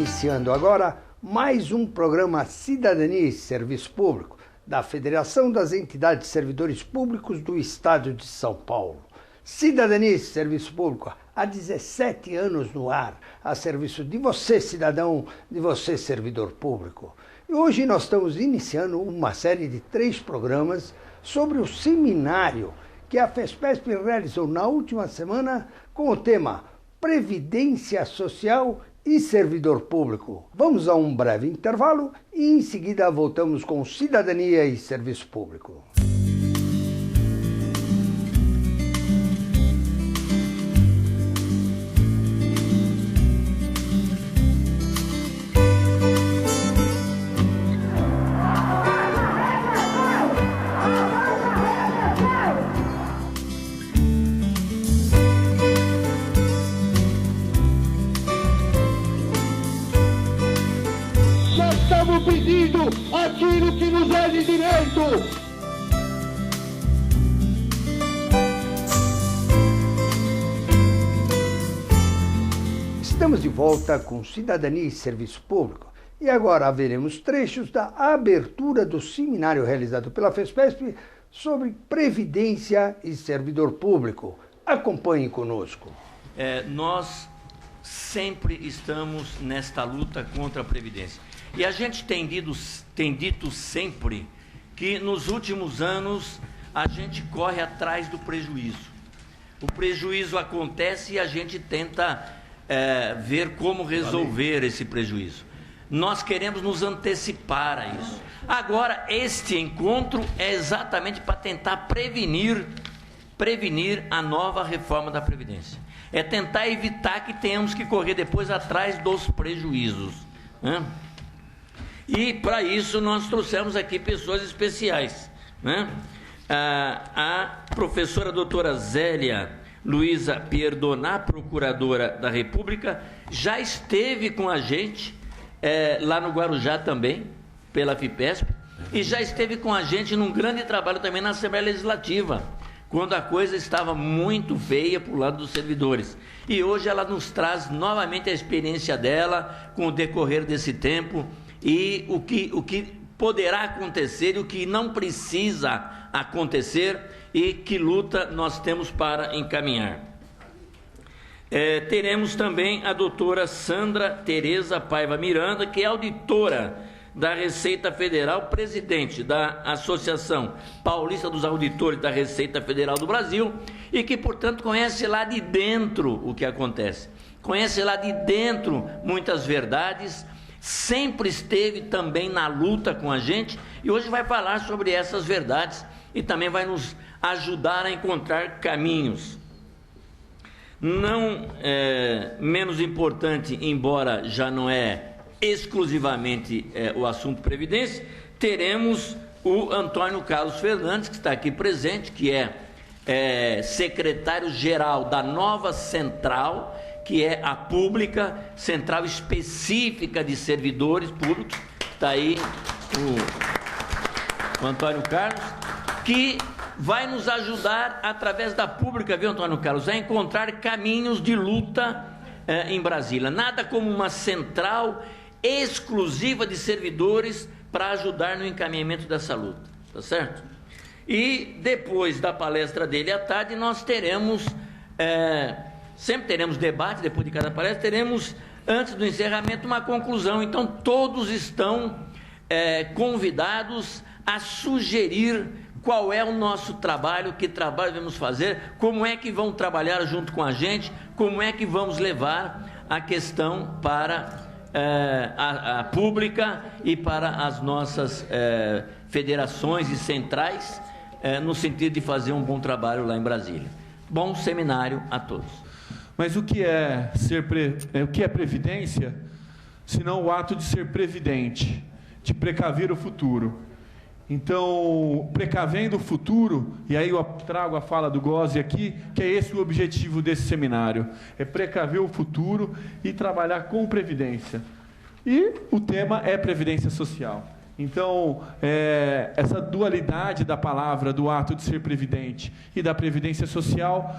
Iniciando agora mais um programa Cidadania e Serviço Público da Federação das Entidades de Servidores Públicos do Estado de São Paulo. Cidadania e Serviço Público há 17 anos no ar, a serviço de você, cidadão, de você, servidor público. E hoje nós estamos iniciando uma série de 3 programas sobre o seminário que a FESPESP realizou na última semana com o tema Previdência Social e Servidor Público. Vamos a um breve intervalo e em seguida voltamos com Cidadania e Serviço Público. Pedindo aquilo que nos é de direito. Estamos de volta com Cidadania e Serviço Público e agora veremos trechos da abertura do seminário realizado pela FESPESP sobre Previdência e Servidor Público. Acompanhe conosco. Nós sempre estamos nesta luta contra a Previdência. E a gente tem dito sempre que nos últimos anos a gente corre atrás do prejuízo. O prejuízo acontece e a gente tenta ver como resolver esse prejuízo. Nós queremos nos antecipar a isso. Agora, este encontro é exatamente para tentar prevenir a nova reforma da Previdência. É tentar evitar que tenhamos que correr depois atrás dos prejuízos, né? E para isso nós trouxemos aqui pessoas especiais, né? A professora doutora Zélia Luiza Pierdonà, procuradora da República, já esteve com a gente lá no Guarujá também, pela FIPESP, e já esteve com a gente num grande trabalho também na Assembleia Legislativa, quando a coisa estava muito feia para o lado dos servidores. E hoje ela nos traz novamente a experiência dela com o decorrer desse tempo, e o que poderá acontecer e o que não precisa acontecer e que luta nós temos para encaminhar. Teremos também a doutora Sandra Tereza Paiva Miranda, que é auditora da Receita Federal, presidente da Associação Paulista dos Auditores da Receita Federal do Brasil e que, portanto, conhece lá de dentro o que acontece. Conhece lá de dentro muitas verdades, sempre esteve também na luta com a gente e hoje vai falar sobre essas verdades e também vai nos ajudar a encontrar caminhos. Não menos importante, embora já não é exclusivamente o assunto Previdência, teremos o Antônio Carlos Fernandes, que está aqui presente, que é secretário-geral da nova central, que é a Pública, Central Específica de Servidores Públicos. Está aí o Antônio Carlos, que vai nos ajudar através da Pública, viu, Antônio Carlos, a encontrar caminhos de luta em Brasília. Nada como uma central exclusiva de servidores para ajudar no encaminhamento dessa luta, tá certo? E depois da palestra dele à tarde, nós teremos... sempre teremos debate, depois de cada palestra, teremos, antes do encerramento, uma conclusão. Então, todos estão convidados a sugerir qual é o nosso trabalho, que trabalho devemos fazer, como é que vão trabalhar junto com a gente, como é que vamos levar a questão para a Pública e para as nossas federações e centrais, no sentido de fazer um bom trabalho lá em Brasília. Bom seminário a todos. Mas o que é previdência, senão o ato de ser previdente, de precaver o futuro? Então, precavendo o futuro, e aí eu trago a fala do Gozzi aqui, que é esse o objetivo desse seminário, é precaver o futuro e trabalhar com previdência. E o tema é previdência social. Então, essa dualidade da palavra, do ato de ser previdente e da previdência social,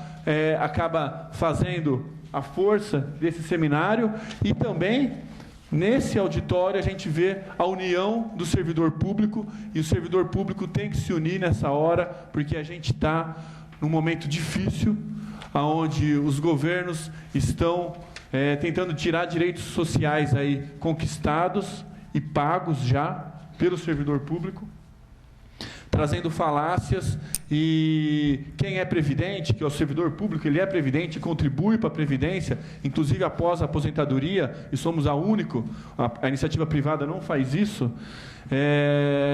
acaba fazendo a força desse seminário e também Nesse auditório, a gente vê a união do servidor público, e o servidor público tem que se unir nessa hora, porque a gente está num momento difícil, onde os governos estão tentando tirar direitos sociais aí conquistados e pagos já pelo servidor público, trazendo falácias, e quem é previdente, que é o servidor público, ele é previdente, contribui para a Previdência, inclusive após a aposentadoria, e somos a iniciativa privada não faz isso,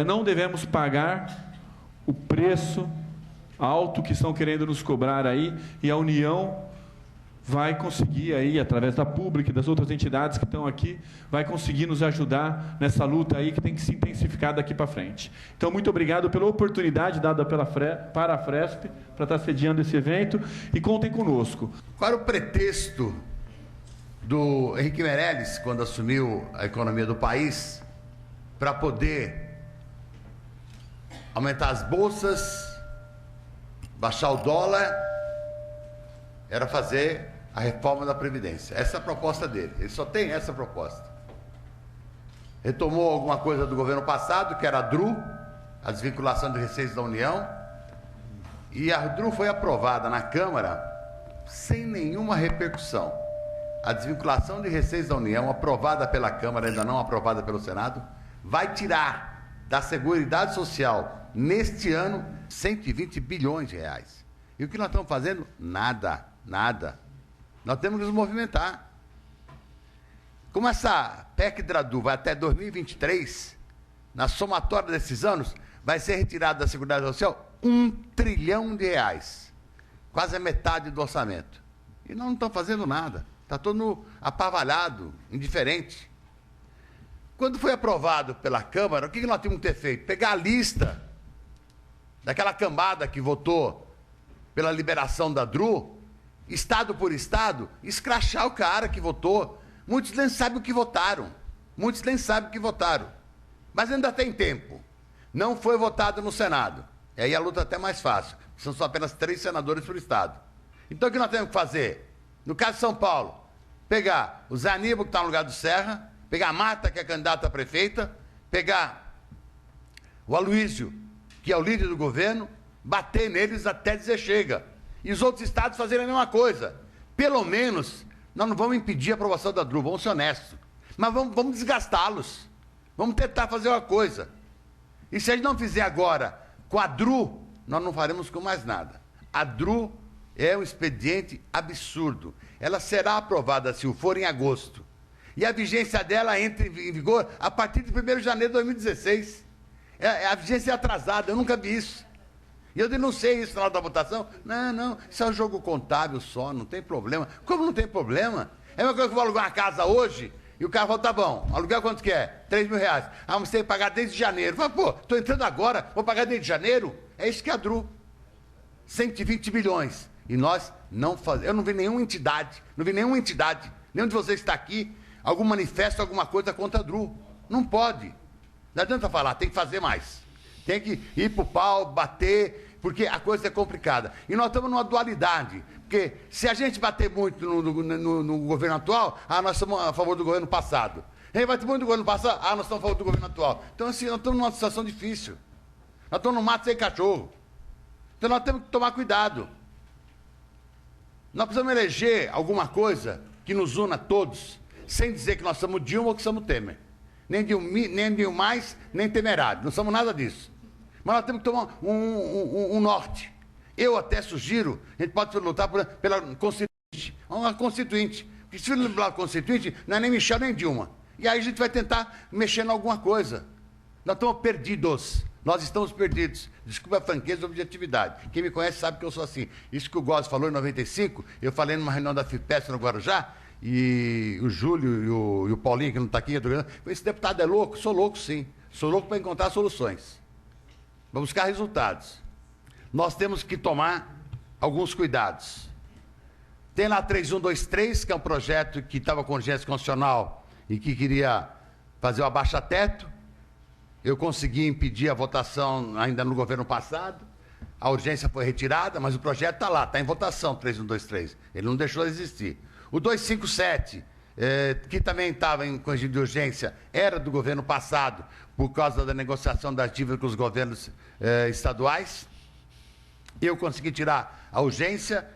não devemos pagar o preço alto que estão querendo nos cobrar aí, e a União vai conseguir aí, através da Pública e das outras entidades que estão aqui, vai conseguir nos ajudar nessa luta aí que tem que se intensificar daqui para frente. Então, muito obrigado pela oportunidade dada para a Fresp, para estar sediando esse evento, e contem conosco. Qual era o pretexto do Henrique Meirelles, quando assumiu a economia do país, para poder aumentar as bolsas, baixar o dólar? Era fazer a reforma da Previdência. Essa é a proposta dele. Ele só tem essa proposta. Retomou alguma coisa do governo passado, que era a DRU, a desvinculação de receitas da União, e a DRU foi aprovada na Câmara sem nenhuma repercussão. A desvinculação de receitas da União, aprovada pela Câmara, ainda não aprovada pelo Senado, vai tirar da Seguridade Social, neste ano, 120 bilhões de reais. E o que nós estamos fazendo? Nada. Nós temos que nos movimentar. Como essa PEC DRADU vai até 2023, na somatória desses anos, vai ser retirado da Seguridade Social 1 trilhão de reais. Quase a metade do orçamento. E nós não estamos fazendo nada. Está todo apavalhado, indiferente. Quando foi aprovado pela Câmara, o que nós tínhamos que ter feito? Pegar a lista daquela cambada que votou pela liberação da DRU, estado por estado, escrachar o cara que votou. Muitos nem sabem o que votaram. Mas ainda tem tempo. Não foi votado no Senado. E aí a luta é até mais fácil. São só apenas 3 senadores por estado. Então o que nós temos que fazer? No caso de São Paulo, pegar o Zé Aníbal, que está no lugar do Serra, pegar a Marta, que é candidata a prefeita, pegar o Aloysio, que é o líder do governo, bater neles até dizer chega. E os outros estados fazerem a mesma coisa. Pelo menos, nós não vamos impedir a aprovação da DRU, vamos ser honestos. Mas vamos desgastá-los. Vamos tentar fazer uma coisa. E se a gente não fizer agora com a DRU, nós não faremos com mais nada. A DRU é um expediente absurdo. Ela será aprovada, se o for, em agosto. E a vigência dela entra em vigor a partir de 1º de janeiro de 2016. A vigência é atrasada, eu nunca vi isso. E eu denunciei isso na hora da votação. Não, isso é um jogo contábil só, não tem problema. Como não tem problema? É uma coisa que eu vou alugar uma casa hoje e o cara fala, tá bom, aluguel quanto que é? 3 mil reais. Ah, mas tem que pagar desde janeiro. Fala, pô, tô entrando agora, vou pagar desde janeiro? É isso que é a DRU. 120 bilhões. E nós não fazemos. Eu não vi nenhuma entidade, nenhum de vocês está aqui, algum manifesto, alguma coisa contra a DRU. Não pode. Não adianta falar, tem que fazer mais. Tem que ir pro pau, bater, porque a coisa é complicada. E nós estamos numa dualidade. Porque se a gente bater muito no governo atual, nós estamos a favor do governo passado. A gente bater muito no governo passado, nós estamos a favor do governo atual. Então, assim, nós estamos numa situação difícil. Nós estamos no mato sem cachorro. Então, nós temos que tomar cuidado. Nós precisamos eleger alguma coisa que nos una todos, sem dizer que nós somos Dilma ou que somos Temer. Nem de um mais, nem temerário. Não somos nada disso. Mas nós temos que tomar um norte. Eu até sugiro, a gente pode lutar pela Constituinte. Uma Constituinte. Porque se for pela Constituinte, não é nem Michel nem Dilma. E aí a gente vai tentar mexer em alguma coisa. Nós estamos perdidos. Nós estamos perdidos. Desculpa a franqueza e a objetividade. Quem me conhece sabe que eu sou assim. Isso que o Góes falou em 95, eu falei numa reunião da FIPES no Guarujá, e o Júlio e o Paulinho, que não está aqui, esse deputado é louco? Sou louco, sim. Sou louco para encontrar soluções. Para buscar resultados. Nós temos que tomar alguns cuidados. Tem lá 3123, que é um projeto que estava com urgência constitucional e que queria fazer o abaixa-teto. Eu consegui impedir a votação ainda no governo passado. A urgência foi retirada, mas o projeto está lá, está em votação, 3123. Ele não deixou de existir. O 257, que também estava em regime de urgência, era do governo passado, por causa da negociação das dívidas com os governos estaduais. Eu consegui tirar a urgência,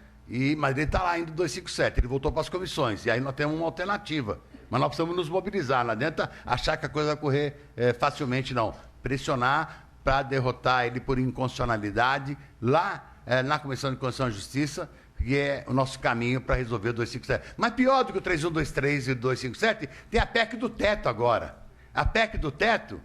mas ele está lá ainda 257, ele voltou para as comissões, e aí nós temos uma alternativa. Mas nós precisamos nos mobilizar, não adianta achar que a coisa vai correr facilmente, não. Pressionar para derrotar ele por inconstitucionalidade lá na Comissão de Constituição e Justiça, que é o nosso caminho para resolver o 257. Mas pior do que o 3123 e o 257, tem a PEC do teto agora. A PEC do teto,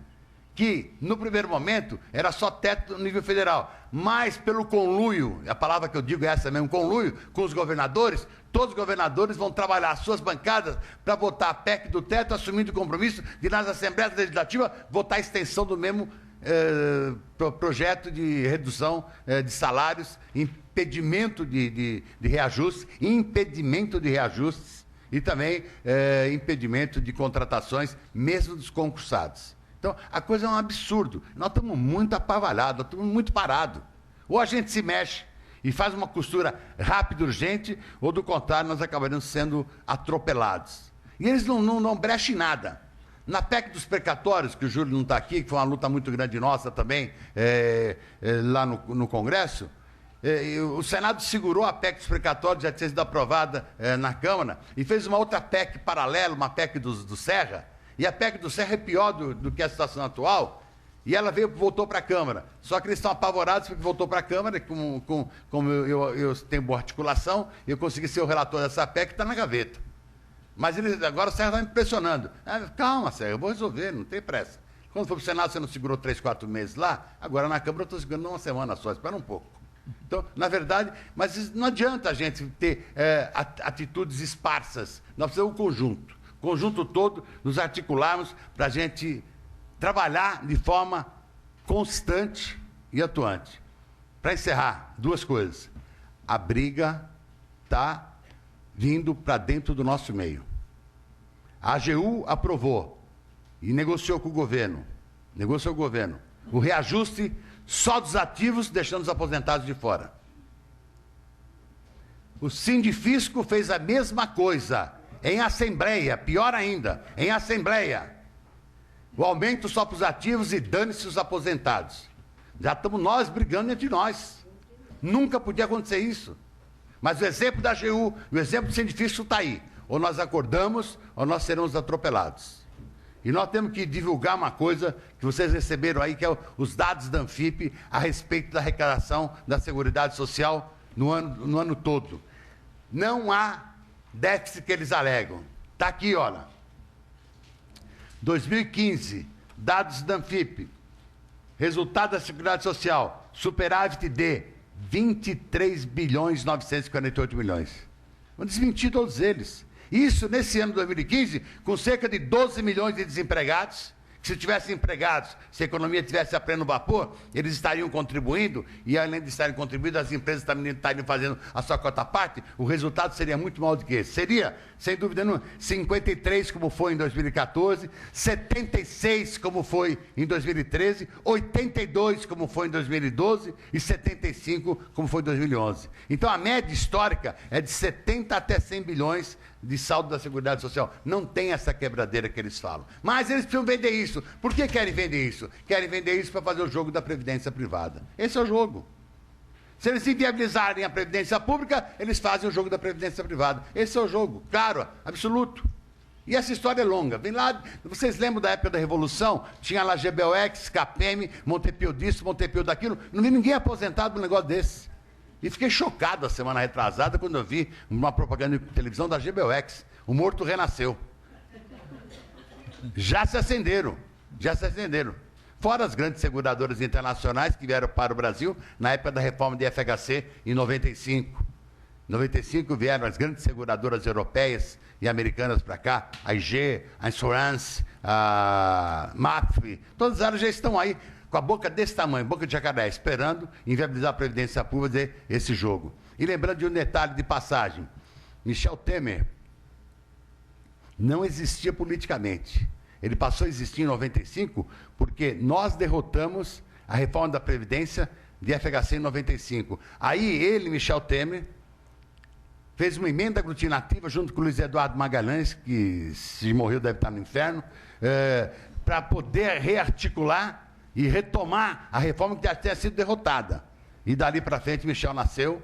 que no primeiro momento era só teto no nível federal, mas pelo conluio, a palavra que eu digo é essa mesmo, conluio com os governadores, todos os governadores vão trabalhar as suas bancadas para votar a PEC do teto, assumindo o compromisso de nas Assembleias Legislativas votar a extensão do mesmo projeto de redução de salários, impedimento de reajustes, e também impedimento de contratações, mesmo dos concursados. Então, a coisa é um absurdo. Nós estamos muito apavalados, nós estamos muito parados. Ou a gente se mexe e faz uma costura rápida, urgente, ou, do contrário, nós acabaremos sendo atropelados. E eles não brecham em nada. Na PEC dos precatórios, que o Júlio não está aqui, que foi uma luta muito grande nossa também, lá no Congresso, o Senado segurou a PEC dos precatórios, já tinha sido aprovada na Câmara, e fez uma outra PEC paralela, uma PEC do Serra, e a PEC do Serra é pior do que a situação atual, e ela voltou para a Câmara. Só que eles estão apavorados porque voltou para a Câmara, como eu tenho boa articulação, eu consegui ser o relator dessa PEC, que está na gaveta. Mas agora o Serra está me pressionando. Calma, Serra, eu vou resolver, não tem pressa. Quando for para o Senado, você não segurou 3, 4 meses lá, agora na Câmara eu estou segurando uma semana só, espera um pouco. Então, na verdade, mas não adianta a gente ter atitudes esparsas, nós precisamos o conjunto todo, nos articularmos para a gente trabalhar de forma constante e atuante. Para encerrar, 2 coisas. A briga está vindo para dentro do nosso meio. A AGU aprovou e negociou com o governo, o reajuste só dos ativos, deixando os aposentados de fora. O Sindifisco fez a mesma coisa, em assembleia, pior ainda, em assembleia. O aumento só para os ativos e dane-se os aposentados. Já estamos nós brigando entre nós. Nunca podia acontecer isso. Mas o exemplo da AGU, o exemplo do Sindifisco está aí. Ou nós acordamos, ou nós seremos atropelados. E nós temos que divulgar uma coisa que vocês receberam aí, que é os dados da Anfip a respeito da arrecadação da Seguridade Social no ano todo. Não há déficit que eles alegam. Está aqui, olha. 2015, dados da Anfip, resultado da Seguridade Social, superávit de 23 bilhões 948 milhões. Vamos desmentir todos eles. Isso, nesse ano de 2015, com cerca de 12 milhões de desempregados, que se tivessem empregados, se a economia estivesse a pleno vapor, eles estariam contribuindo, e além de estarem contribuindo, as empresas também estariam fazendo a sua cota parte, o resultado seria muito maior do que esse. Seria, sem dúvida nenhuma, 53 como foi em 2014, 76 como foi em 2013, 82 como foi em 2012 e 75 como foi em 2011. Então a média histórica é de 70 até 100 bilhões de saldo da Seguridade Social. Não tem essa quebradeira que eles falam. Mas eles precisam vender isso. Por que querem vender isso? Querem vender isso para fazer o jogo da Previdência Privada. Esse é o jogo. Se eles inviabilizarem a Previdência Pública, eles fazem o jogo da Previdência Privada. Esse é o jogo, claro, absoluto. E essa história é longa. Vem lá, vocês lembram da época da Revolução? Tinha lá GBEX, CAPEM, Montepio disso, Montepio daquilo. Não vi ninguém aposentado num negócio desse. E fiquei chocado a semana retrasada quando eu vi uma propaganda de televisão da GBEX. O morto renasceu. Já se acenderam. Fora as grandes seguradoras internacionais que vieram para o Brasil na época da reforma de FHC em 95. Em 95 vieram as grandes seguradoras europeias e americanas para cá, a IG, a Insurance, a MAPFRE, todas elas já estão aí com a boca desse tamanho, boca de jacaré, esperando inviabilizar a Previdência Pública esse jogo. E lembrando de um detalhe de passagem, Michel Temer não existia politicamente. Ele passou a existir em 95 porque nós derrotamos a reforma da Previdência de FHC em 95. Aí ele, Michel Temer, fez uma emenda aglutinativa junto com o Luiz Eduardo Magalhães, que se morreu deve estar no inferno, para poder rearticular e retomar a reforma que já tinha sido derrotada. E dali para frente Michel nasceu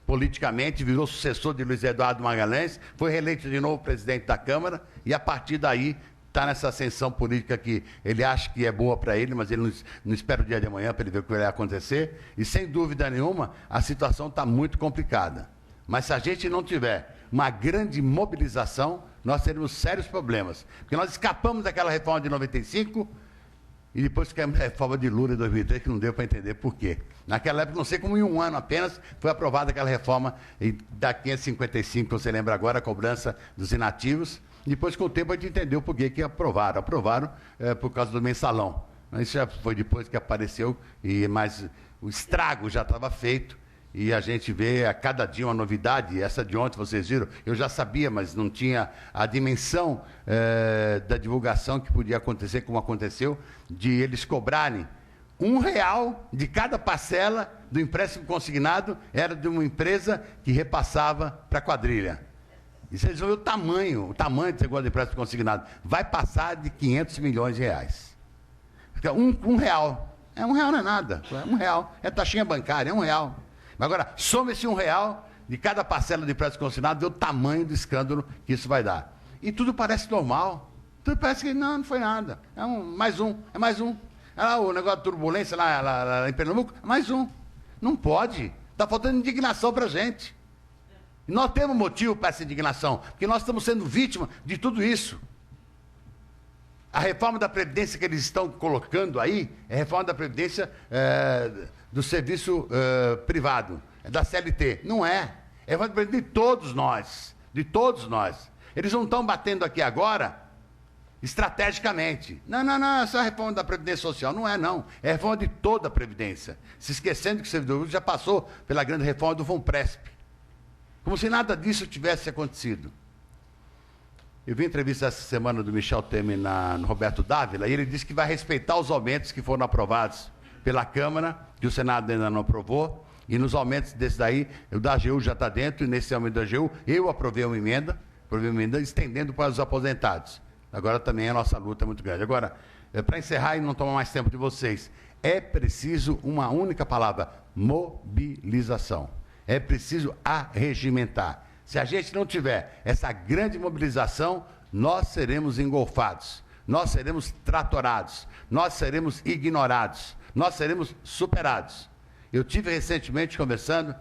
politicamente, virou sucessor de Luiz Eduardo Magalhães, foi reeleito de novo presidente da Câmara e a partir daí está nessa ascensão política que ele acha que é boa para ele, mas ele não espera o dia de amanhã para ele ver o que vai acontecer. E sem dúvida nenhuma, a situação está muito complicada. Mas se a gente não tiver uma grande mobilização, nós teremos sérios problemas. Porque nós escapamos daquela reforma de 95 e depois ficamos na reforma de Lula em 2003, que não deu para entender por quê. Naquela época, não sei como em um ano apenas, foi aprovada aquela reforma da 555, que você lembra agora, a cobrança dos inativos. Depois, com o tempo, a gente entendeu por que aprovaram. Aprovaram por causa do mensalão. Isso já foi depois que apareceu, mas o estrago já estava feito. E a gente vê a cada dia uma novidade. Essa de ontem, vocês viram, eu já sabia, mas não tinha a dimensão da divulgação que podia acontecer, como aconteceu, de eles cobrarem R$1 de cada parcela do empréstimo consignado, era de uma empresa que repassava para a quadrilha. E vocês vão ver o tamanho desse negócio de empréstimo consignado. Vai passar de R$500 milhões. Então, R$1. R$1 não é nada. R$1. É taxinha bancária, R$1. Mas agora, soma esse R$1 de cada parcela de empréstimo consignado, vê o tamanho do escândalo que isso vai dar. E tudo parece normal. Tudo parece que não foi nada. É mais um. O negócio de turbulência lá em Pernambuco, mais um. Não pode. Está faltando indignação para a gente. E nós temos motivo para essa indignação, porque nós estamos sendo vítimas de tudo isso. A reforma da Previdência que eles estão colocando aí é a reforma da Previdência do serviço privado, da CLT. Não é. É a reforma da Previdência de todos nós. Eles não estão batendo aqui agora estrategicamente. Não, essa é a reforma da Previdência Social. Não é, não. É a reforma de toda a Previdência. Se esquecendo que o servidor público já passou pela grande reforma do Funpresp. Como se nada disso tivesse acontecido. Eu vi entrevista essa semana do Michel Temer no Roberto Dávila, e ele disse que vai respeitar os aumentos que foram aprovados pela Câmara, que o Senado ainda não aprovou, e nos aumentos desse daí, o da AGU já está dentro, e nesse aumento da AGU, eu aprovei uma emenda estendendo para os aposentados. Agora também a nossa luta é muito grande. Agora, para encerrar e não tomar mais tempo de vocês, é preciso uma única palavra: mobilização. É preciso arregimentar. Se a gente não tiver essa grande mobilização, nós seremos engolfados, nós seremos tratorados, nós seremos ignorados, nós seremos superados. Eu tive recentemente conversando,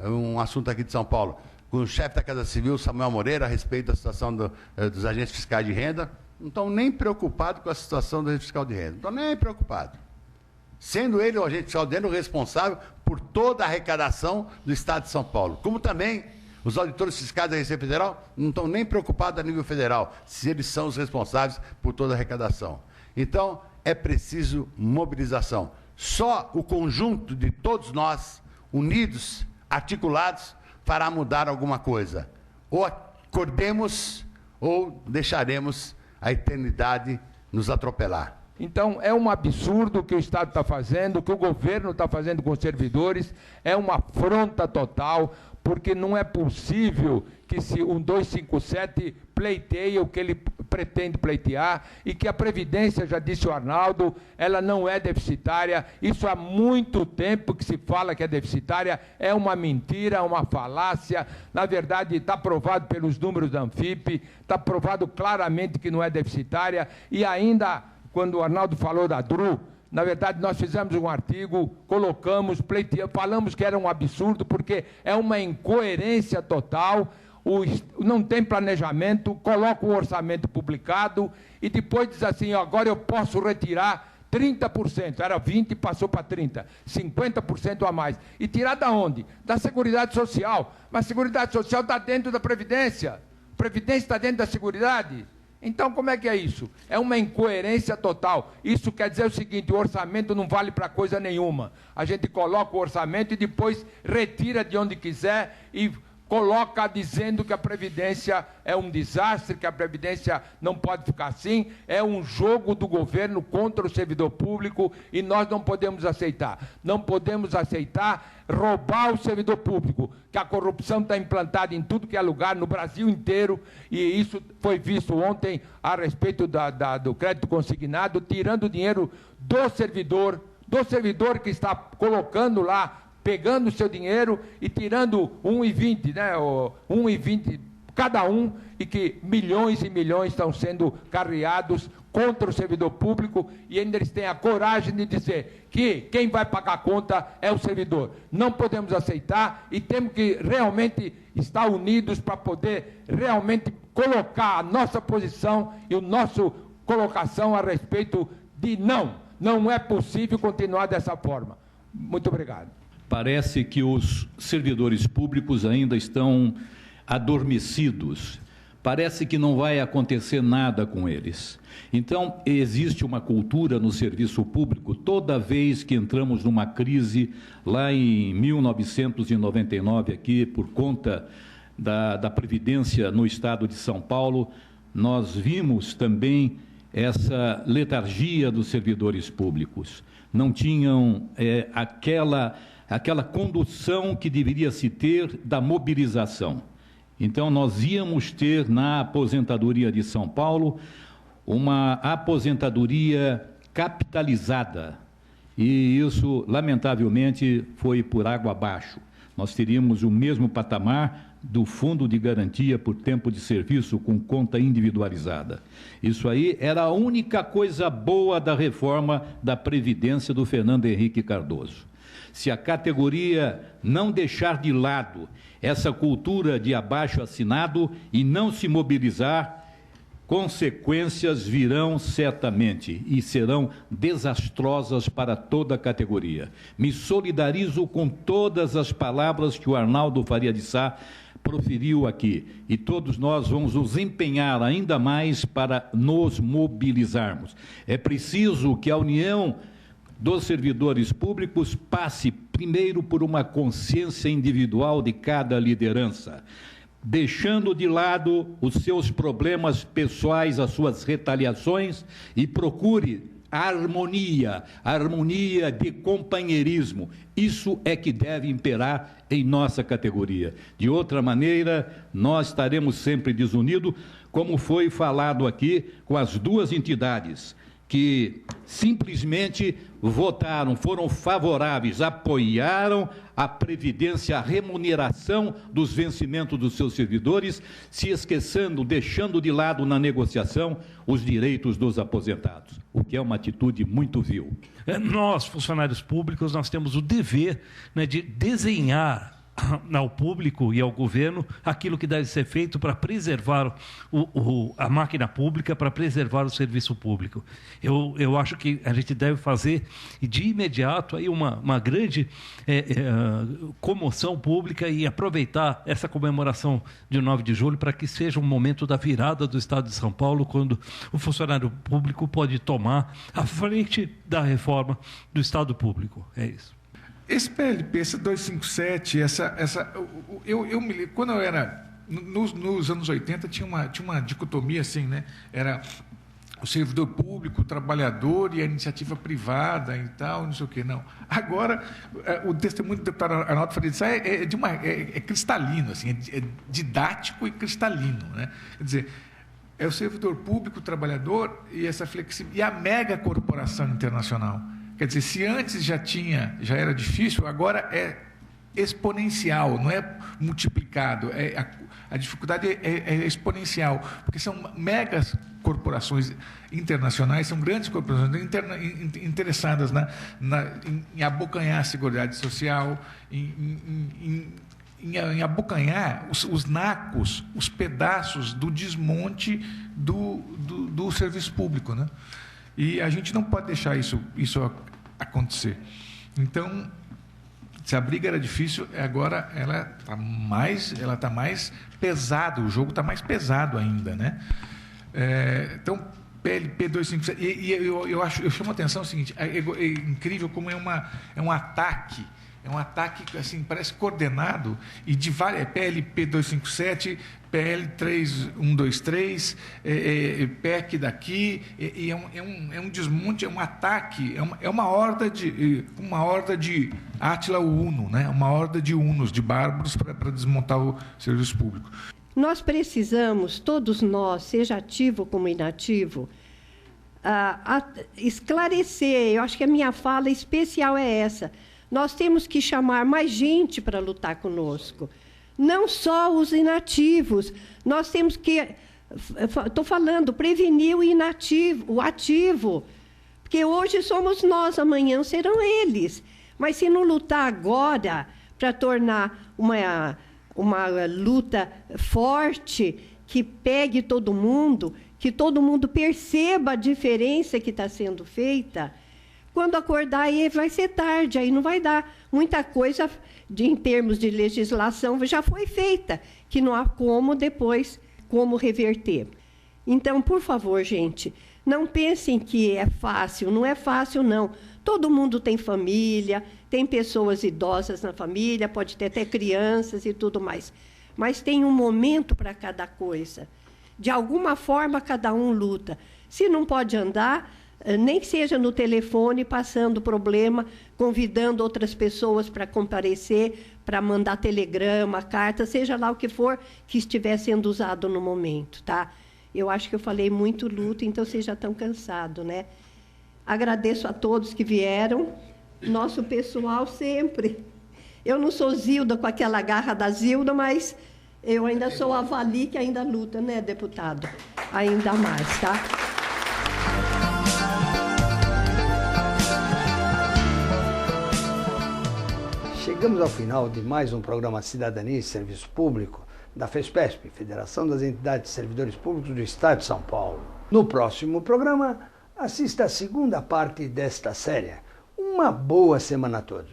um assunto aqui de São Paulo, com o chefe da Casa Civil, Samuel Moreira, a respeito da situação dos agentes fiscais de renda. Não estão nem preocupados com a situação do agente fiscal de renda, não estão nem preocupados. Sendo ele o agente fiscal de renda o responsável por toda a arrecadação do Estado de São Paulo. Como também os auditores fiscais da Receita Federal não estão nem preocupados a nível federal, se eles são os responsáveis por toda a arrecadação. Então, é preciso mobilização. Só o conjunto de todos nós, unidos, articulados, fará mudar alguma coisa. Ou acordemos, ou deixaremos a eternidade nos atropelar. Então, é um absurdo o que o Estado está fazendo, o que o governo está fazendo com os servidores, é uma afronta total, porque não é possível que se um 257 pleiteie o que ele pretende pleitear e que a Previdência, já disse o Arnaldo, ela não é deficitária. Isso há muito tempo que se fala que é deficitária, é uma mentira, uma falácia. Na verdade, está provado pelos números da Anfip, está provado claramente que não é deficitária. E ainda, quando o Arnaldo falou da DRU, na verdade, nós fizemos um artigo, colocamos, pleiteamos, falamos que era um absurdo, porque é uma incoerência total, não tem planejamento, coloca o orçamento publicado e depois diz assim, agora eu posso retirar 30%, era 20% e passou para 30%, 50% a mais. E tirar da onde? Da Seguridade Social. Mas a Seguridade Social está dentro da Previdência. A Previdência está dentro da Seguridade. Então, como é que é isso? É uma incoerência total. Isso quer dizer o seguinte, o orçamento não vale para coisa nenhuma. A gente coloca o orçamento e depois retira de onde quiser e coloca dizendo que a Previdência é um desastre, que a Previdência não pode ficar assim, é um jogo do governo contra o servidor público e nós não podemos aceitar. Não podemos aceitar roubar o servidor público, que a corrupção está implantada em tudo que é lugar, no Brasil inteiro, e isso foi visto ontem a respeito do crédito consignado, tirando dinheiro do servidor que está colocando lá, pegando o seu dinheiro e tirando 1,20, né, 1,20 cada um, e que milhões e milhões estão sendo carreados contra o servidor público, e ainda eles têm a coragem de dizer que quem vai pagar a conta é o servidor. Não podemos aceitar e temos que realmente estar unidos para poder realmente colocar a nossa posição e a nossa colocação a respeito de não é possível continuar dessa forma. Muito obrigado. Parece que os servidores públicos ainda estão adormecidos. Parece que não vai acontecer nada com eles. Então, existe uma cultura no serviço público, toda vez que entramos numa crise, lá em 1999, aqui, por conta da Previdência no estado de São Paulo, nós vimos também essa letargia dos servidores públicos. Não tinham aquela condução que deveria se ter da mobilização. Então, nós íamos ter na aposentadoria de São Paulo uma aposentadoria capitalizada, e isso, lamentavelmente, foi por água abaixo. Nós teríamos o mesmo patamar do Fundo de Garantia por Tempo de Serviço com conta individualizada. Isso aí era a única coisa boa da reforma da Previdência do Fernando Henrique Cardoso. Se a categoria não deixar de lado essa cultura de abaixo-assinado e não se mobilizar, consequências virão certamente e serão desastrosas para toda a categoria. Me solidarizo com todas as palavras que o Arnaldo Faria de Sá proferiu aqui, e todos nós vamos nos empenhar ainda mais para nos mobilizarmos. É preciso que a união dos servidores públicos passe primeiro por uma consciência individual de cada liderança, deixando de lado os seus problemas pessoais, as suas retaliações, e procure a harmonia de companheirismo. Isso é que deve imperar em nossa categoria. De outra maneira, nós estaremos sempre desunidos, como foi falado aqui com as duas entidades que simplesmente votaram, foram favoráveis, apoiaram a Previdência, a remuneração dos vencimentos dos seus servidores, se esquecendo, deixando de lado na negociação os direitos dos aposentados, o que é uma atitude muito vil. Nós, funcionários públicos, nós temos o dever, né, de desenhar ao público e ao governo aquilo que deve ser feito para preservar a máquina pública, para preservar o serviço público. Eu acho que a gente deve fazer de imediato aí uma grande comoção pública e aproveitar essa comemoração de 9 de julho para que seja um momento da virada do Estado de São Paulo, quando o funcionário público pode tomar a frente da reforma do Estado público. É isso. Esse PLP, esse 257, eu me lembro, quando eu era, nos anos 80, tinha uma dicotomia assim, né? Era o servidor público, o trabalhador e a iniciativa privada e tal, não sei o quê, não. Agora, o testemunho do deputado Arnaldo Faria de Sá é cristalino, assim, é didático e cristalino, né? Quer dizer, é o servidor público, o trabalhador e essa flexibilidade, e a mega corporação internacional. Quer dizer, se antes já era difícil, agora é exponencial, não é multiplicado. A dificuldade é exponencial, porque são megas corporações internacionais, são grandes corporações interessadas em abocanhar a Seguridade Social, em abocanhar os nacos, os pedaços do desmonte do serviço público, né? E a gente não pode deixar isso acontecer. Então, se a briga era difícil, agora ela está mais pesada, o jogo está mais pesado ainda, né? Então, PLP 257, eu chamo a atenção o seguinte, é incrível como é um ataque É um ataque, assim, parece coordenado, e de várias, PLP 257, PL 3123, PEC daqui, é um desmonte, é um ataque, é uma horda de Átila Uno, né? Uma horda de unos, de bárbaros, para desmontar o serviço público. Nós precisamos, todos nós, seja ativo como inativo, esclarecer. Eu acho que a minha fala especial é essa. Nós temos que chamar mais gente para lutar conosco. Não só os inativos. Nós temos que, estou falando, prevenir o inativo, o ativo. Porque hoje somos nós, amanhã serão eles. Mas se não lutar agora para tornar uma luta forte, que pegue todo mundo, que todo mundo perceba a diferença que está sendo feita, quando acordar aí vai ser tarde, aí não vai dar. Muita coisa em termos de legislação já foi feita, que não há como reverter. Então, por favor, gente, não pensem que é fácil, não é fácil, não. Todo mundo tem família, tem pessoas idosas na família, pode ter até crianças e tudo mais. Mas tem um momento para cada coisa. De alguma forma, cada um luta. Se não pode andar, nem que seja no telefone, passando problema, convidando outras pessoas para comparecer, para mandar telegrama, carta, seja lá o que for que estiver sendo usado no momento, tá? Eu acho que eu falei muito luto, então vocês já estão cansados, né? Agradeço a todos que vieram, nosso pessoal sempre. Eu não sou Zilda com aquela garra da Zilda, mas eu ainda sou a Vali que ainda luta, né, deputado? Ainda mais, tá? Chegamos ao final de mais um programa Cidadania e Serviço Público da FESPESP, Federação das Entidades de Servidores Públicos do Estado de São Paulo. No próximo programa, assista a segunda parte desta série. Uma boa semana a todos.